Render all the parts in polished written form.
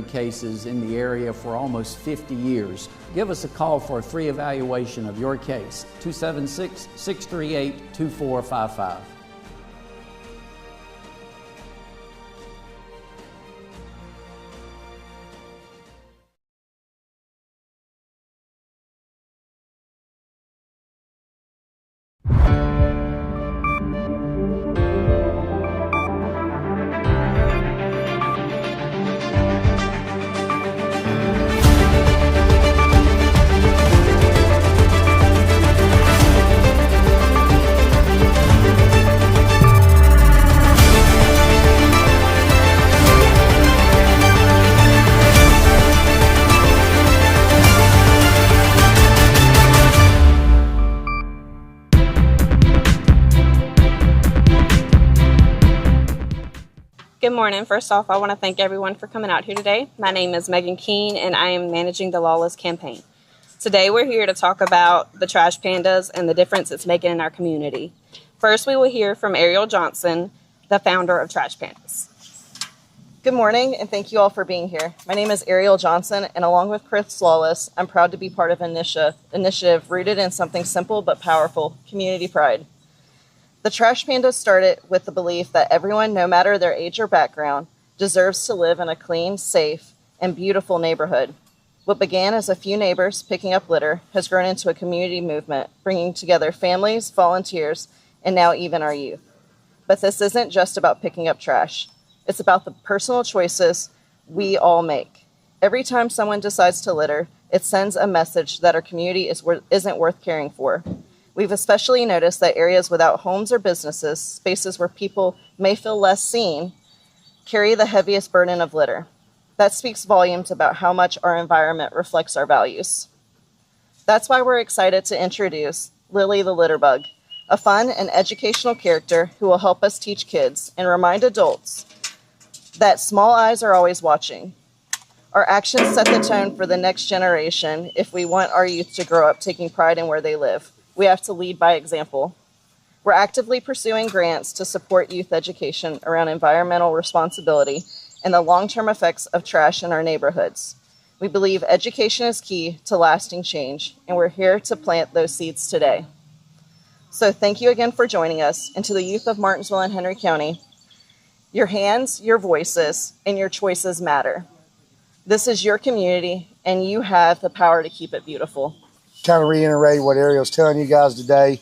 cases in the area for almost 50 years. Give us a call for a free evaluation of your case, 276-638-2455. Good morning. First off, I want to thank everyone for coming out here today. My name is Megan Keene, and I am managing the Lawless campaign. Today, we're here to talk about the trash pandas and the difference it's making in our community. First, we will hear from Ariel Johnson, the founder of Trash Pandas. Good morning, and thank you all for being here. My name is Ariel Johnson, and along with Chris Lawless, I'm proud to be part of an initiative rooted in something simple but powerful: community pride. The Trash Pandas started with the belief that everyone, no matter their age or background, deserves to live in a clean, safe, and beautiful neighborhood. What began as a few neighbors picking up litter has grown into a community movement, bringing together families, volunteers, and now even our youth. But this isn't just about picking up trash. It's about the personal choices we all make. Every time someone decides to litter, it sends a message that our community isn't worth caring for. We've especially noticed that areas without homes or businesses, spaces where people may feel less seen, carry the heaviest burden of litter. That speaks volumes about how much our environment reflects our values. That's why we're excited to introduce Lily the Litterbug, a fun and educational character who will help us teach kids and remind adults that small eyes are always watching. Our actions set the tone for the next generation if we want our youth to grow up taking pride in where they live. We have to lead by example. We're actively pursuing grants to support youth education around environmental responsibility and the long-term effects of trash in our neighborhoods. We believe education is key to lasting change, and we're here to plant those seeds today. So thank you again for joining us, and to the youth of Martinsville and Henry County, your hands, your voices, and your choices matter. This is your community, and you have the power to keep it beautiful. Kind of reiterate what Ariel's telling you guys today.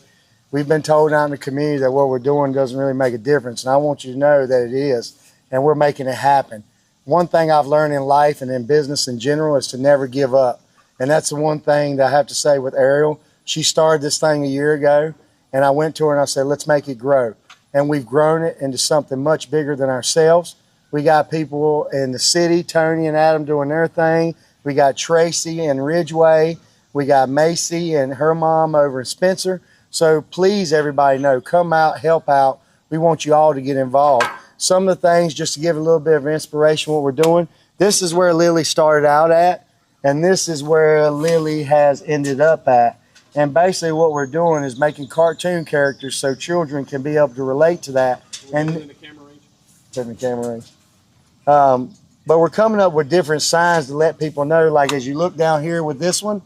We've been told out in the community that what we're doing doesn't really make a difference, and I want you to know that it is, and we're making it happen. One thing I've learned in life and in business in general is to never give up, and that's the one thing that I have to say with Ariel. She started this thing a year ago, and I went to her and I said, let's make it grow, and we've grown it into something much bigger than ourselves. We got people in the city, Tony and Adam, doing their thing. We got Tracy and Ridgeway. We got Macy and her mom over in Spencer. So please, everybody know, come out, help out. We want you all to get involved. Some of the things, just to give a little bit of inspiration, what we're doing, this is where Lily started out at, and this is where Lily has ended up at. And basically what we're doing is making cartoon characters so children can be able to relate to that. And in the camera range. In the camera range. But we're coming up with different signs to let people know, like as you look down here with this one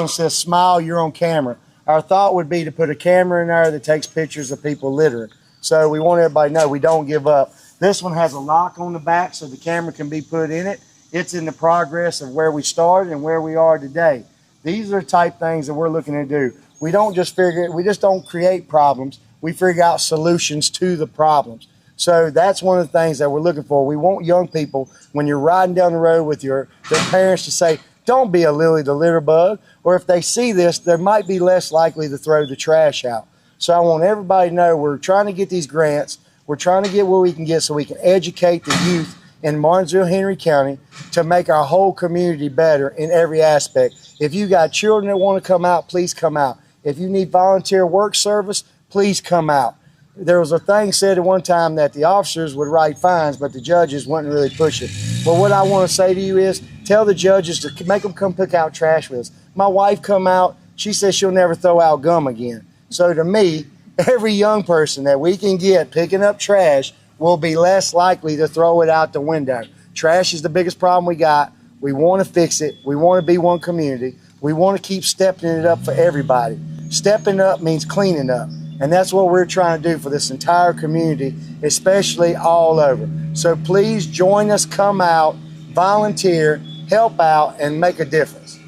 says, smile, you're on camera. Our thought would be to put a camera in there that takes pictures of people littering. So we want everybody to know we don't give up. This one has a lock on the back so the camera can be put in it. It's in the progress of where we started and where we are today. These are the type things that we're looking to do. We just don't create problems. We figure out solutions to the problems. So that's one of the things that we're looking for. We want young people, when you're riding down the road with their parents, to say, don't be a Lily the litter bug. Or if they see this, they might be less likely to throw the trash out. So I want everybody to know we're trying to get these grants. We're trying to get what we can get so we can educate the youth in Martinsville, Henry County to make our whole community better in every aspect. If you got children that want to come out, please come out. If you need volunteer work service, please come out. There was a thing said at one time that the officers would write fines, but the judges wouldn't really push it. Well, what I want to say to you is tell the judges to make them come pick out trash with us. My wife come out, she says she'll never throw out gum again. So to me, every young person that we can get picking up trash will be less likely to throw it out the window. Trash is the biggest problem we got. We want to fix it. We want to be one community. We want to keep stepping it up for everybody. Stepping up means cleaning up. And that's what we're trying to do for this entire community, especially all over. So please join us, come out, volunteer, help out, and make a difference.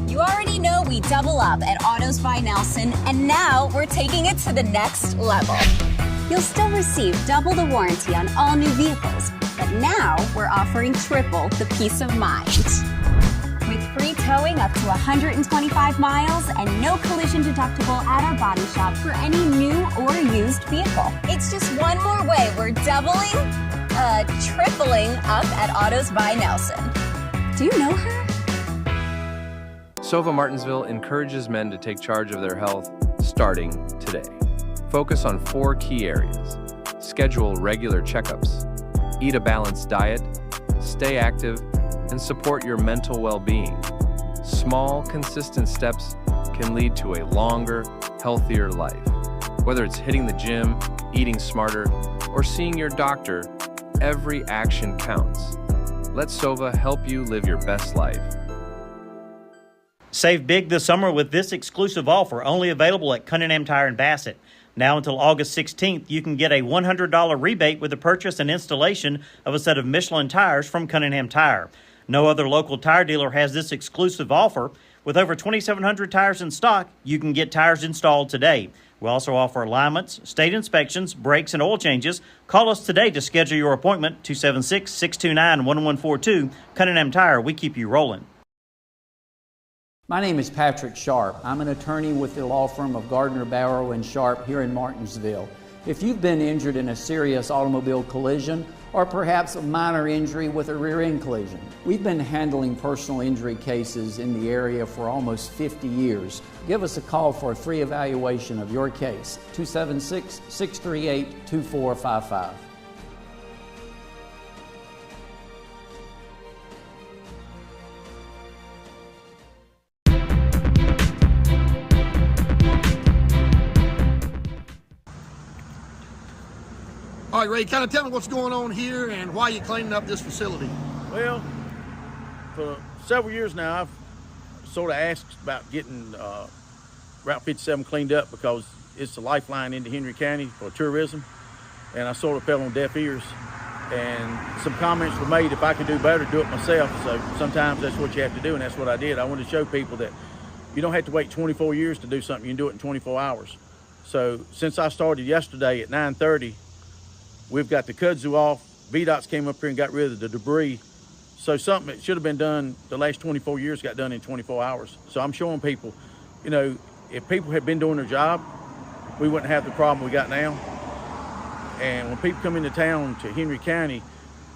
You already know we double up at Autos by Nelson, and now we're taking it to the next level. You'll still receive double the warranty on all new vehicles, but now we're offering triple the peace of mind. With free towing up to 125 miles and no collision deductible at our body shop for any new or used vehicle. It's just one more way we're tripling up at Autos by Nelson. Do you know her? Sova Martinsville encourages men to take charge of their health starting today. Focus on 4 key areas. Schedule regular checkups, eat a balanced diet, stay active, and support your mental well-being. Small, consistent steps can lead to a longer, healthier life. Whether it's hitting the gym, eating smarter, or seeing your doctor, every action counts. Let Sova help you live your best life. Save big this summer with this exclusive offer, only available at Cunningham Tire in Bassett. Now until August 16th, you can get a $100 rebate with the purchase and installation of a set of Michelin tires from Cunningham Tire. No other local tire dealer has this exclusive offer. With over 2,700 tires in stock, you can get tires installed today. We also offer alignments, state inspections, brakes, and oil changes. Call us today to schedule your appointment, 276-629-1142. Cunningham Tire, we keep you rolling. My name is Patrick Sharp. I'm an attorney with the law firm of Gardner, Barrow & Sharp here in Martinsville. If you've been injured in a serious automobile collision or perhaps a minor injury with a rear end collision, we've been handling personal injury cases in the area for almost 50 years. Give us a call for a free evaluation of your case, 276-638-2455. All right, Ray, kind of tell me what's going on here and why you're cleaning up this facility. Well, for several years now, I've sort of asked about getting Route 57 cleaned up because it's a lifeline into Henry County for tourism, and I sort of fell on deaf ears. And some comments were made, if I could do better, do it myself. So sometimes that's what you have to do, and that's what I did. I wanted to show people that you don't have to wait 24 years to do something. You can do it in 24 hours. So since I started yesterday at 9:30, we've got the kudzu off. VDOT's came up here and got rid of the debris. So something that should have been done the last 24 years got done in 24 hours. So I'm showing people, you know, if people had been doing their job, we wouldn't have the problem we got now. And when people come into town to Henry County,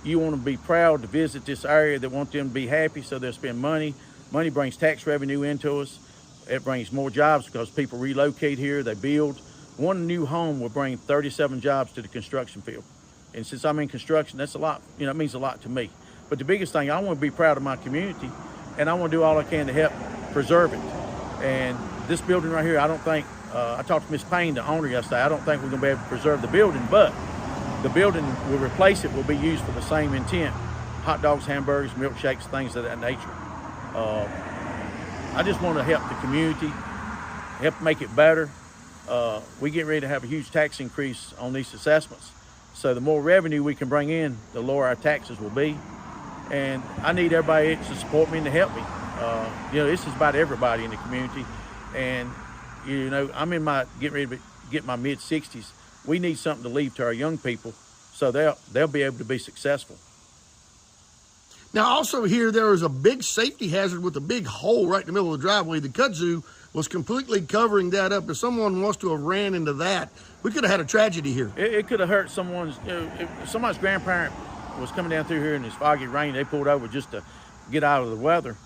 you want to be proud to visit this area. They want them to be happy, so they'll spend money. Money brings tax revenue into us. It brings more jobs because people relocate here, they build. One new home will bring 37 jobs to the construction field. And since I'm in construction, that's a lot, you know, it means a lot to me. But the biggest thing, I want to be proud of my community, and I want to do all I can to help preserve it. And this building right here, I don't think, I talked to Ms. Payne, the owner, yesterday. I don't think we're going to be able to preserve the building, but the building will replace it, will be used for the same intent. Hot dogs, hamburgers, milkshakes, things of that nature. I just want to help the community, help make it better. We get ready to have a huge tax increase on these assessments. So the more revenue we can bring in, the lower our taxes will be. And I need everybody to support me and to help me. You know, this is about everybody in the community. And, you know, I'm in my, getting ready to get my mid-60s. We need something to leave to our young people so they'll be able to be successful. Now, also here, there was a big safety hazard with a big hole right in the middle of the driveway. The kudzu was completely covering that up. If someone wants to have ran into that, we could have had a tragedy here. It could have hurt someone's, you know, if somebody's grandparent was coming down through here in this foggy rain, they pulled over just to get out of the weather.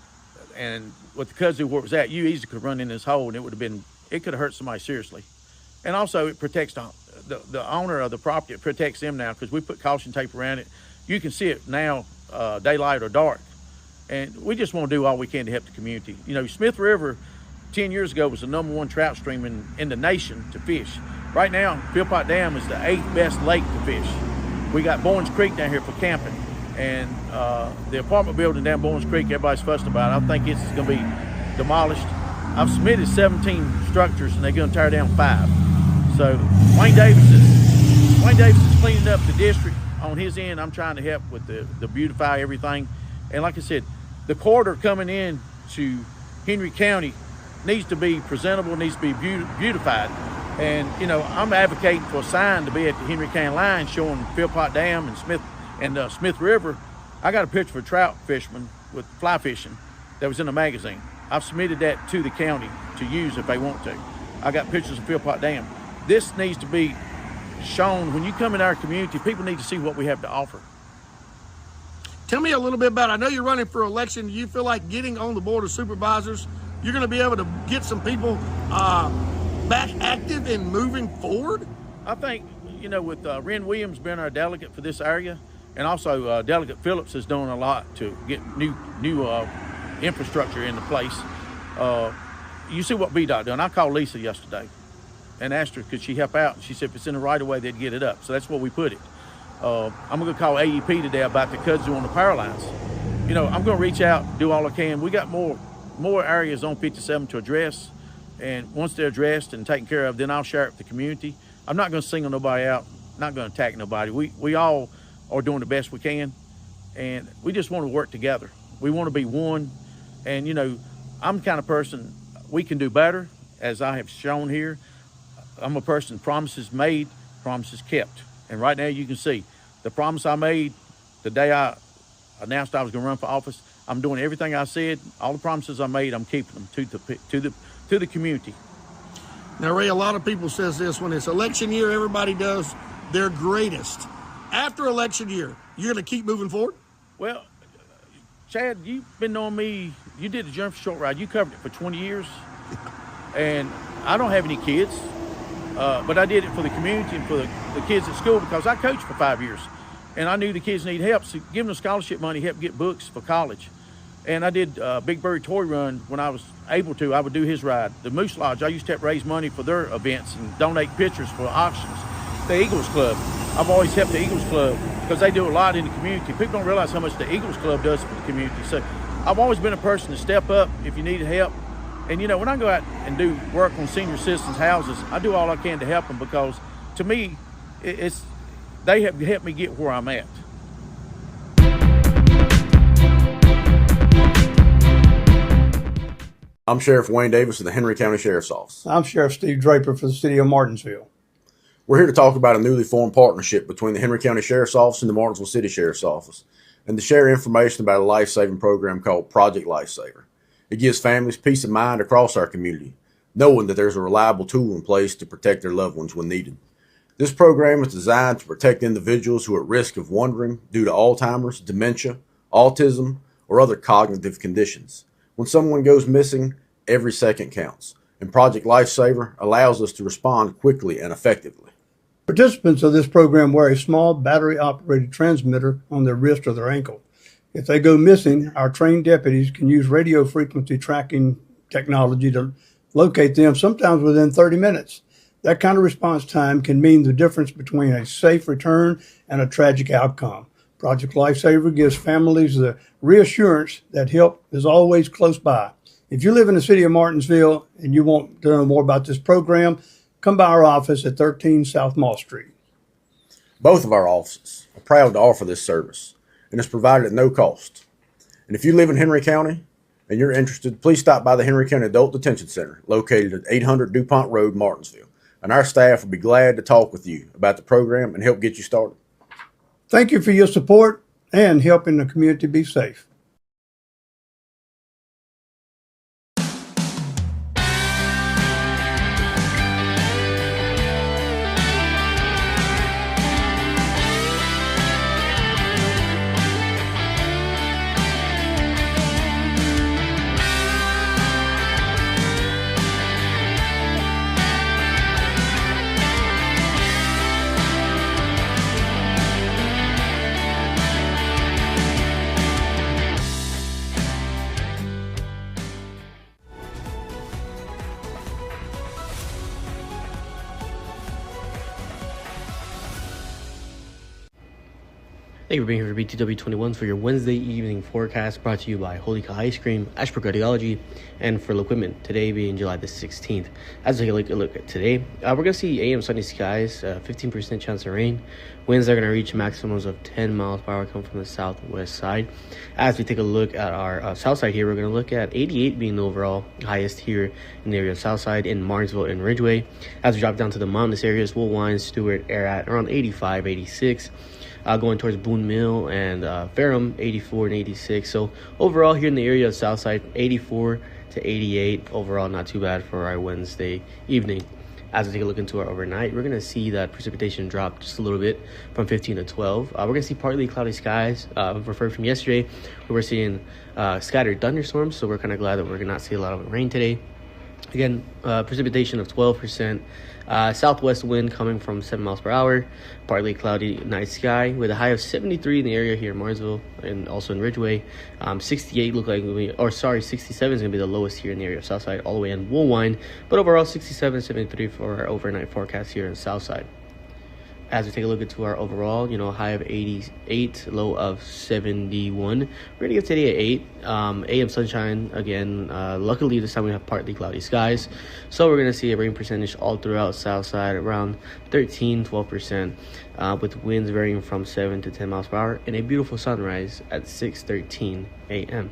And with the kudzu where it was at, you easily could run in this hole and it would have been, it could have hurt somebody seriously. And also it protects the owner of the property. It protects them now because we put caution tape around it. You can see it now, daylight or dark. And we just want to do all we can to help the community. You know, Smith River 10 years ago was the #1 trout stream in the nation to fish. Right now, Philpott Dam is the 8th best lake to fish. We got Bournes Creek down here for camping, and the apartment building down Bournes Creek, everybody's fussing about it. I think it's going to be demolished. I've submitted 17 structures, and they're going to tear down 5. So Wayne Davis is cleaning up the district on his end. I'm trying to help with the beautify everything. And like I said, the corridor coming in to Henry County needs to be presentable, needs to be beautified. And, you know, I'm advocating for a sign to be at the Henry County line showing Philpott Dam and Smith River. I got a picture of a trout fisherman with fly fishing that was in a magazine. I've submitted that to the county to use if they want to. I got pictures of Philpott Dam. This needs to be shown. When you come in our community, people need to see what we have to offer. Tell me a little bit about, I know you're running for election. Do you feel like getting on the Board of Supervisors, you're going to be able to get some people back active and moving forward? I think, you know, with Ren Williams being our delegate for this area, and also Delegate Phillips is doing a lot to get new infrastructure into place. You see what BDOT done. I called Lisa yesterday and asked her could she help out, and she said if it's in the right of way, they'd get it up. So that's where we put it. I'm going to call AEP today about the kudzu on the power lines. You know, I'm going to reach out, do all I can. We got more areas on 57 to address, and once they're addressed and taken care of, then I'll share it with the community. I'm not going to single nobody out, not going to attack nobody. We all are doing the best we can, and we just want to work together. We want to be one, and, you know, I'm the kind of person, we can do better, as I have shown here. I'm a person, promises made, promises kept. And right now you can see the promise I made the day I announced I was going to run for office. I'm doing everything I said. All the promises I made, I'm keeping them to the community. Now, Ray, a lot of people says this, when it's election year, everybody does their greatest. After election year, you're going to keep moving forward? Well, Chad, you've been knowing me. You did the Journey for Short Ride. You covered it for 20 years. And I don't have any kids. But I did it for the community and for the kids at school because I coached for 5 years. And I knew the kids need help, so giving them scholarship money helped get books for college. And I did Big Bird Toy Run when I was able to. I would do his ride. The Moose Lodge, I used to help raise money for their events and donate pictures for auctions. The Eagles Club, I've always helped the Eagles Club because they do a lot in the community. People don't realize how much the Eagles Club does for the community. So I've always been a person to step up if you needed help. And, you know, when I go out and do work on senior citizens' houses, I do all I can to help them because, to me, they have helped me get where I'm at. I'm Sheriff Wayne Davis of the Henry County Sheriff's Office. I'm Sheriff Steve Draper for the city of Martinsville. We're here to talk about a newly formed partnership between the Henry County Sheriff's Office and the Martinsville City Sheriff's Office, and to share information about a life-saving program called Project Lifesaver. It gives families peace of mind across our community, knowing that there's a reliable tool in place to protect their loved ones when needed. This program is designed to protect individuals who are at risk of wandering due to Alzheimer's, dementia, autism, or other cognitive conditions. When someone goes missing, every second counts, and Project Lifesaver allows us to respond quickly and effectively. Participants of this program wear a small battery-operated transmitter on their wrist or their ankle. If they go missing, our trained deputies can use radio frequency tracking technology to locate them, sometimes within 30 minutes. That kind of response time can mean the difference between a safe return and a tragic outcome. Project Lifesaver gives families the reassurance that help is always close by. If you live in the city of Martinsville and you want to know more about this program, come by our office at 13 South Mall Street. Both of our offices are proud to offer this service, and it's provided at no cost. And if you live in Henry County and you're interested, please stop by the Henry County Adult Detention Center located at 800 DuPont Road, Martinsville, and our staff will be glad to talk with you about the program and help get you started. Thank you for your support and helping the community be safe. Thank you for being here for BTW21 for your Wednesday evening forecast, brought to you by Holy Cow Ice Cream, Ashbrook Cardiology, and Frill Equipment. Today being July the 16th. As we take a look at today, we're going to see AM sunny skies, 15% chance of rain. Winds are going to reach maximums of 10 miles per hour, come from the southwest side. As we take a look at our south side here, we're going to look at 88 being the overall highest here in the area of south side in Martinsville and Ridgeway. As we drop down to the mountainous areas, Woolwine, Stewart, are at around 85, 86. Going towards Boone Mill and Ferrum, 84 and 86. So overall here in the area of Southside, 84 to 88. Overall, not too bad for our Wednesday evening. As we take a look into our overnight, we're going to see that precipitation drop just a little bit from 15 to 12. We're going to see partly cloudy skies. Referred from yesterday, we were seeing scattered thunderstorms, so we're kind of glad that we're going to not see a lot of rain today. Again, precipitation of 12%. Southwest wind coming from 7 miles per hour. Partly cloudy night sky with a high of 73 in the area here in Martinsville and also in Ridgeway. 68 look like 67 is going to be the lowest here in the area of Southside, all the way in Woolwine. But overall, 67, 73 for our overnight forecast here in Southside. As we take a look into our overall, high of 88, low of 71. We're going to get today at 8. AM sunshine again. Luckily, this time we have partly cloudy skies. So we're going to see a rain percentage all throughout south side around 13, 12%, with winds varying from 7 to 10 miles per hour, and a beautiful sunrise at 6:13 a.m.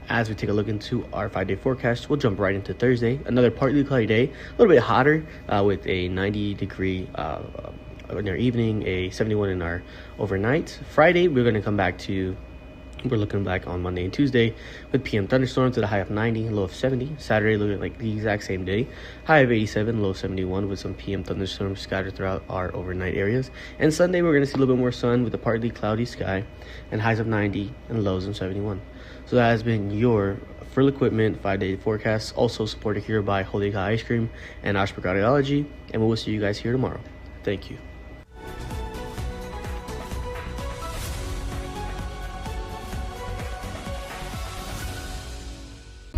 As we take a look into our 5-day forecast, we'll jump right into Thursday. Another partly cloudy day, a little bit hotter with a 90-degree in our evening, a 71 in our overnight. Friday, we're looking back on Monday and Tuesday with PM thunderstorms at a high of 90, low of 70. Saturday, looking like the exact same day, high of 87, low of 71 with some PM thunderstorms scattered throughout our overnight areas. And Sunday, we're going to see a little bit more sun with a partly cloudy sky and highs of 90 and lows of 71. So that has been your Frill Equipment 5-day forecast, also supported here by Holy Cow Ice Cream and Ashbrook Cardiology. And we will see you guys here tomorrow. Thank you.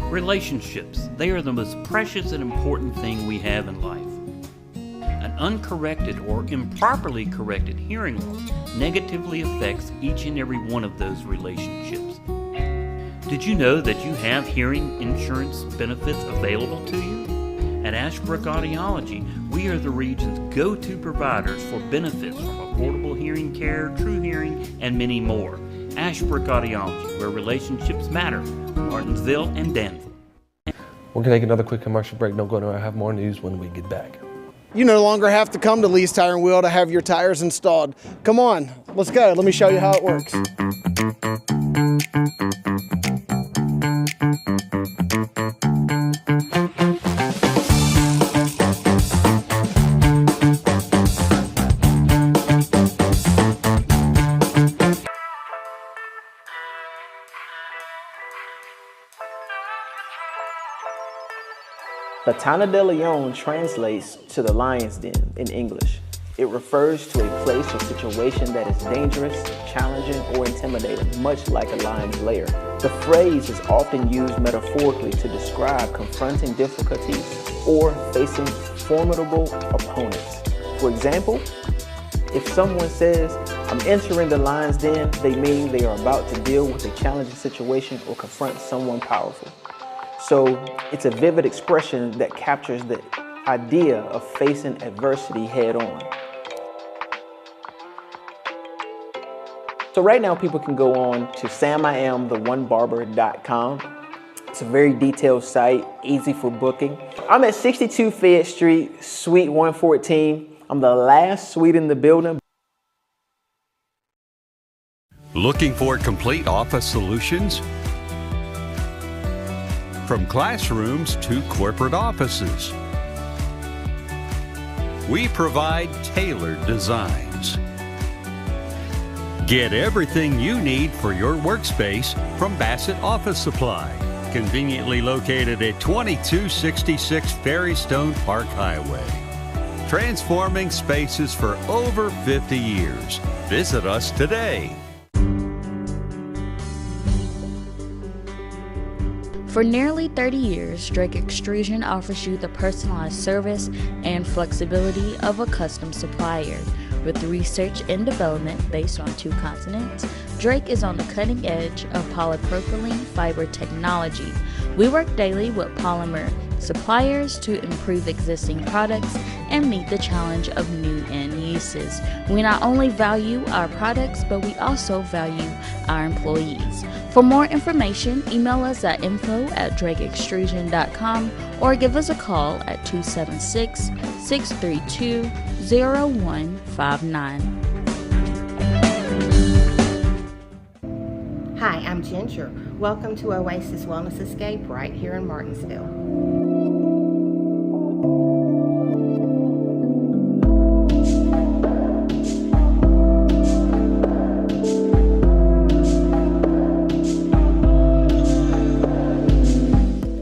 Relationships, they are the most precious and important thing we have in life. An uncorrected or improperly corrected hearing loss negatively affects each and every one of those relationships. Did you know that you have hearing insurance benefits available to you? At Ashbrook Audiology, we are the region's go-to providers for benefits from affordable hearing care, true hearing, and many more. Ashbrook Audiology, where relationships matter, Martinsville and Danville. We're going to take another quick commercial break. Don't go anywhere. I have more news when we get back. You no longer have to come to Lee's Tire and Wheel to have your tires installed. Come on, let's go. Let me show you how it works. Batana de Leon translates to the lion's den in English. It refers to a place or situation that is dangerous, challenging, or intimidating, much like a lion's lair. The phrase is often used metaphorically to describe confronting difficulties or facing formidable opponents. For example, if someone says, "I'm entering the lion's den," they mean they are about to deal with a challenging situation or confront someone powerful. So it's a vivid expression that captures the idea of facing adversity head on. So right now people can go on to samiamtheonebarber.com. It's a very detailed site, easy for booking. I'm at 62 Fayette Street, Suite 114. I'm the last suite in the building. Looking for complete office solutions? From classrooms to corporate offices, we provide tailored designs. Get everything you need for your workspace from Bassett Office Supply, conveniently located at 2266 Ferrystone Park Highway. Transforming spaces for over 50 years. Visit us today. For nearly 30 years, Drake Extrusion offers you the personalized service and flexibility of a custom supplier. With research and development based on 2 continents, Drake is on the cutting edge of polypropylene fiber technology. We work daily with polymer suppliers to improve existing products and meet the challenge of new end uses. We not only value our products, but we also value our employees. For more information, email us at info@drakeextrusion.com or give us a call at 276-632-0159. Hi, I'm Ginger. Welcome to Oasis Wellness Escape right here in Martinsville.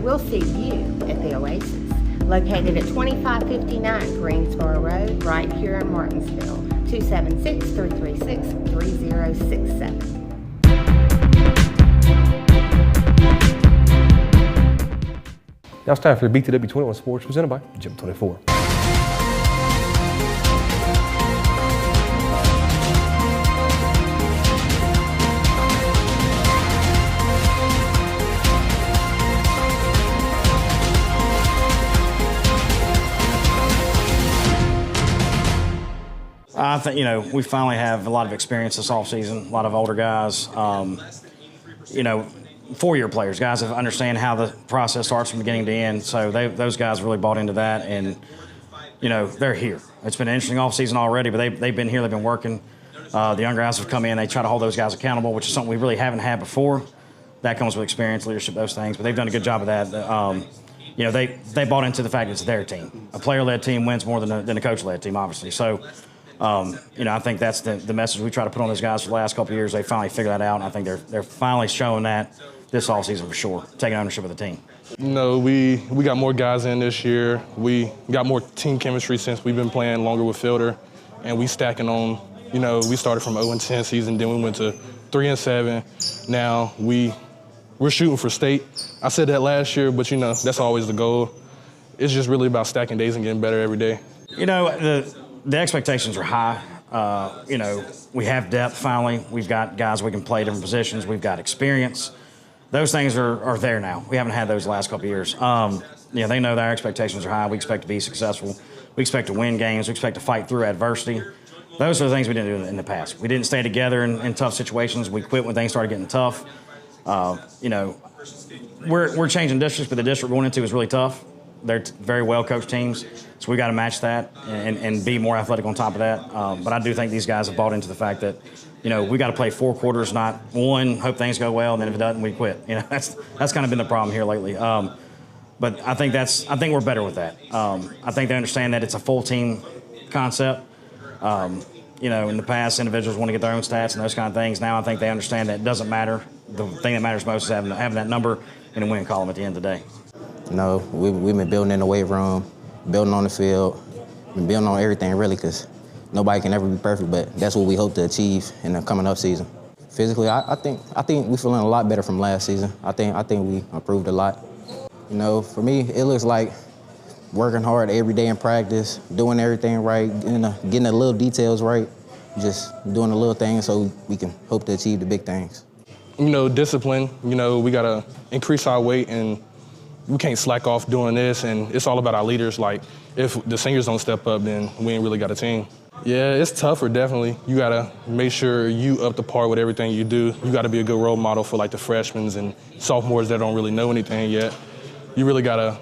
We'll see you at the Oasis, located at 2559 Greensboro Road, right here in Martinsville, 276-336-3067. Now it's time for the BTW21 Sports presented by Gym 24. I think, we finally have a lot of experience this offseason, a lot of older guys, 4-year players, guys that understand how the process starts from beginning to end. So those guys really bought into that, and, they're here. It's been an interesting offseason already, but they've been here, they've been working. The young guys have come in, they try to hold those guys accountable, which is something we really haven't had before. That comes with experience, leadership, those things, but they've done a good job of that. They bought into the fact that it's their team. A player-led team wins more than a coach-led team, obviously. So, I think that's the message we try to put on those guys for the last couple of years. They finally figured that out, and I think they're finally showing that this offseason for sure, taking ownership of the team. We got more guys in this year. We got more team chemistry since we've been playing longer with Fielder, and we stacking on. We started from 0-10 season, then we went to 3-7. Now we're shooting for state. I said that last year, but that's always the goal. It's just really about stacking days and getting better every day. The expectations are high. We have depth finally. We've got guys we can play different positions. We've got experience. Those things are there now. We haven't had those the last couple of years. They know that our expectations are high. We expect to be successful. We expect to win games. We expect to fight through adversity. Those are the things we didn't do in the past. We didn't stay together in tough situations. We quit when things started getting tough. We're changing districts, but the district we're going into is really tough. They're very well-coached teams, so we got to match that and be more athletic on top of that. But I do think these guys have bought into the fact that, we got to play 4 quarters, not one, hope things go well, and then if it doesn't, we quit. That's kind of been the problem here lately. But I think we're better with that. I think they understand that it's a full team concept. In the past, individuals want to get their own stats and those kind of things. Now I think they understand that it doesn't matter. The thing that matters most is having that number in a win column at the end of the day. We've been building in the weight room, building on the field, been building on everything really, because nobody can ever be perfect, but that's what we hope to achieve in the coming up season. Physically, I think we're feeling a lot better from last season. I think we improved a lot. For me, it looks like working hard every day in practice, doing everything right, getting the little details right, just doing the little things so we can hope to achieve the big things. Discipline, we got to increase our weight, and we can't slack off doing this, and it's all about our leaders. Like, if the seniors don't step up, then we ain't really got a team. Yeah, it's tougher, definitely. You got to make sure you up to par with everything you do. You got to be a good role model for, the freshmen and sophomores that don't really know anything yet. You really got to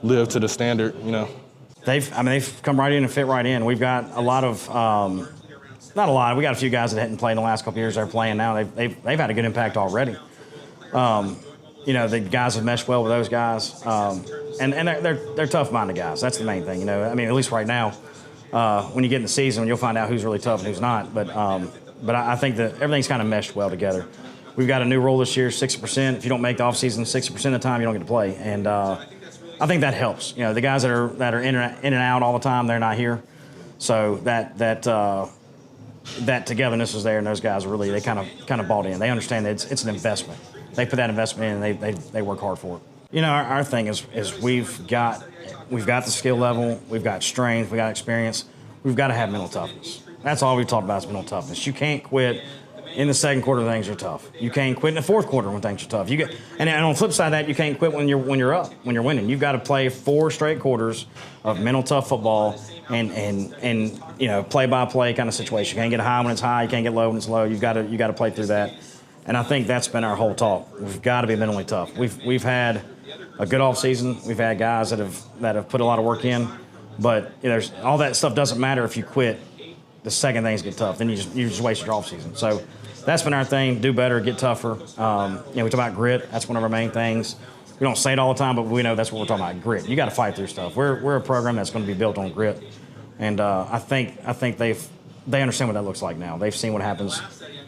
live to the standard, They've come right in and fit right in. We've got a lot of, not a lot, we got a few guys that hadn't played in the last couple of years that are playing now. They've had a good impact already. The guys have meshed well with those guys, and they're tough-minded guys. That's the main thing, at least right now, when you get in the season, you'll find out who's really tough and who's not. But I think that everything's kind of meshed well together. We've got a new rule this year, 60%. If you don't make the offseason 60% of the time, you don't get to play, and I think that helps. The guys that are in and out all the time, they're not here, so that togetherness is there, and those guys really they kind of bought in. They understand that it's an investment. They put that investment in, and they work hard for it. Our thing is we've got the skill level, we've got strength, we've got experience. We've got to have mental toughness. That's all we've talked about is mental toughness. You can't quit in the second quarter when things are tough. You can't quit in the fourth quarter when things are tough. And on the flip side of that, you can't quit when you're up, when you're winning. You've got to play 4 straight quarters of mental tough football and play by play kind of situation. You can't get high when it's high. You can't get low when it's low. You got to play through that. And I think that's been our whole talk. We've got to be mentally tough. We've had a good off season. We've had guys that have put a lot of work in, but there's all that stuff doesn't matter if you quit. The second things get tough, then you just waste your off season. So that's been our thing: do better, get tougher. We talk about grit. That's one of our main things. We don't say it all the time, but we know that's what we're talking about: grit. You got to fight through stuff. We're a program that's going to be built on grit, and I think they understand what that looks like now. They've seen what happens.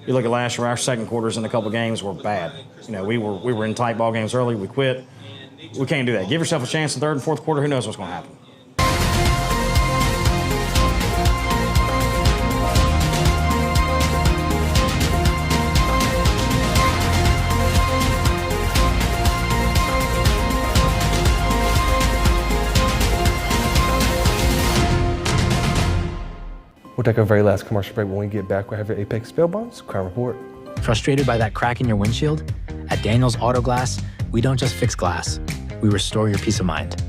You look at last year, our second quarters in a couple games were bad. We were in tight ball games early. We quit. We can't do that. Give yourself a chance in third and fourth quarter. Who knows what's going to happen? We'll take our very last commercial break. When we get back, we'll have your Apex Bail Bonds Crime Report. Frustrated by that crack in your windshield? At Daniels Auto Glass, we don't just fix glass, we restore your peace of mind.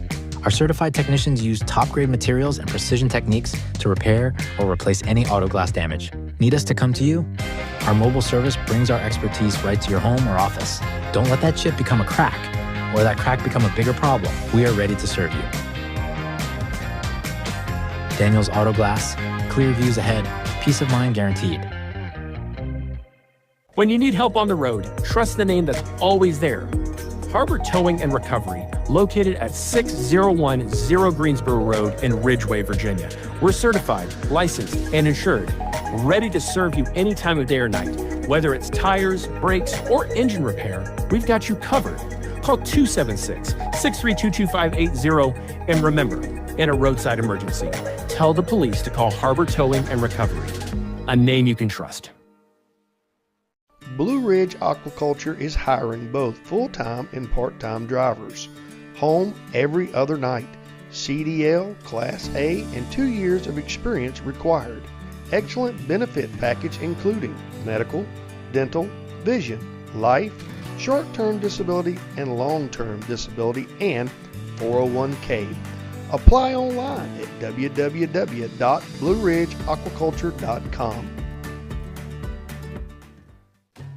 Our certified technicians use top-grade materials and precision techniques to repair or replace any auto glass damage. Need us to come to you? Our mobile service brings our expertise right to your home or office. Don't let that chip become a crack or that crack become a bigger problem. We are ready to serve you. Daniels Auto Glass, clear views ahead, peace of mind guaranteed. When you need help on the road, trust the name that's always there. Harbor Towing and Recovery, located at 6010 Greensboro Road in Ridgeway, Virginia. We're certified, licensed, and insured, ready to serve you any time of day or night. Whether it's tires, brakes, or engine repair, we've got you covered. Call 276-632-2580, and remember, in a roadside emergency, tell the police to call Harbor Towing and Recovery, a name you can trust. Blue Ridge Aquaculture is hiring both full-time and part-time drivers. Home every other night. CDL, Class A, and 2 years of experience required. Excellent benefit package including medical, dental, vision, life, short-term disability, and long-term disability, and 401k. Apply online at www.blueridgeaquaculture.com.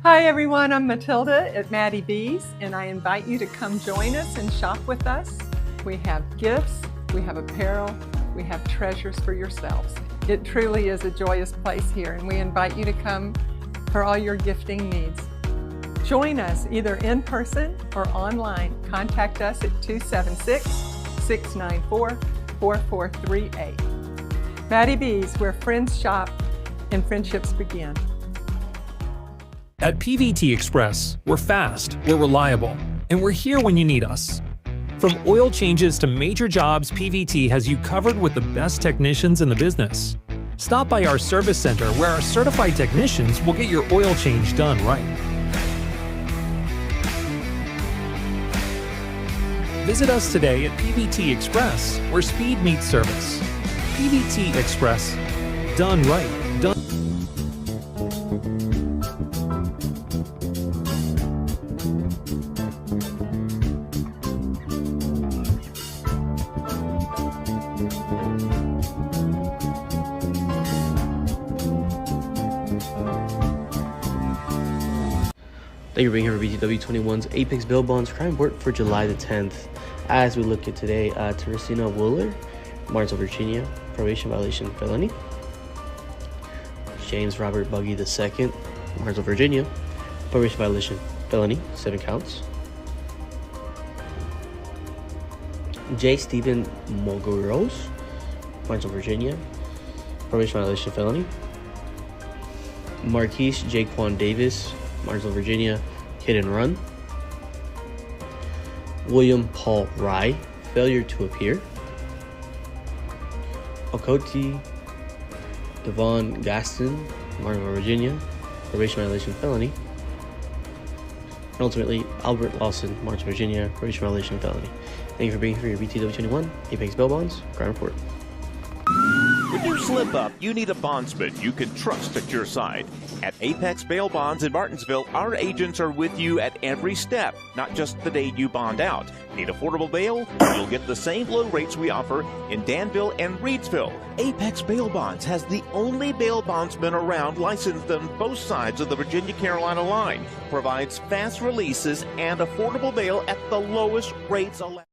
Hi everyone, I'm Matilda at Maddie B's, and I invite you to come join us and shop with us. We have gifts, we have apparel, we have treasures for yourselves. It truly is a joyous place here, and we invite you to come for all your gifting needs. Join us either in person or online. Contact us at 276-694-4438. Maddie B's, where friends shop and friendships begin. At PVT Express, we're fast, we're reliable, and we're here when you need us. From oil changes to major jobs, PVT has you covered with the best technicians in the business. Stop by our service center where our certified technicians will get your oil change done right. Visit us today at PVT Express, where speed meets service. PVT Express, done right, done. Thank you for being here for BTW21'S Apex Bail Bonds Crime Report for July the 10th. As we look at today, Teresina Wooler, Martinsville, Virginia, probation violation felony. James Robert Buggy II, Martinsville, Virginia, probation violation felony, 7 counts. J. Stephen Mogueros, Martinsville, Virginia, probation violation felony. Marquise Jaquan Davis, Martinsville, Virginia, hit and run. William Paul Rye, failure to appear. Okoti Devon Gaston, Martinsville, Virginia, probation violation felony. And ultimately, Albert Lawson, Martinsville, Virginia, probation violation felony. Thank you for being here for your BTW21 Apex Bail Bonds Crime Report. When you slip up, you need a bondsman you can trust at your side. At Apex Bail Bonds in Martinsville, our agents are with you at every step, not just the day you bond out. Need affordable bail? You'll get the same low rates we offer in Danville and Reedsville. Apex Bail Bonds has the only bail bondsman around licensed on both sides of the Virginia-Carolina line. Provides fast releases and affordable bail at the lowest rates allowed.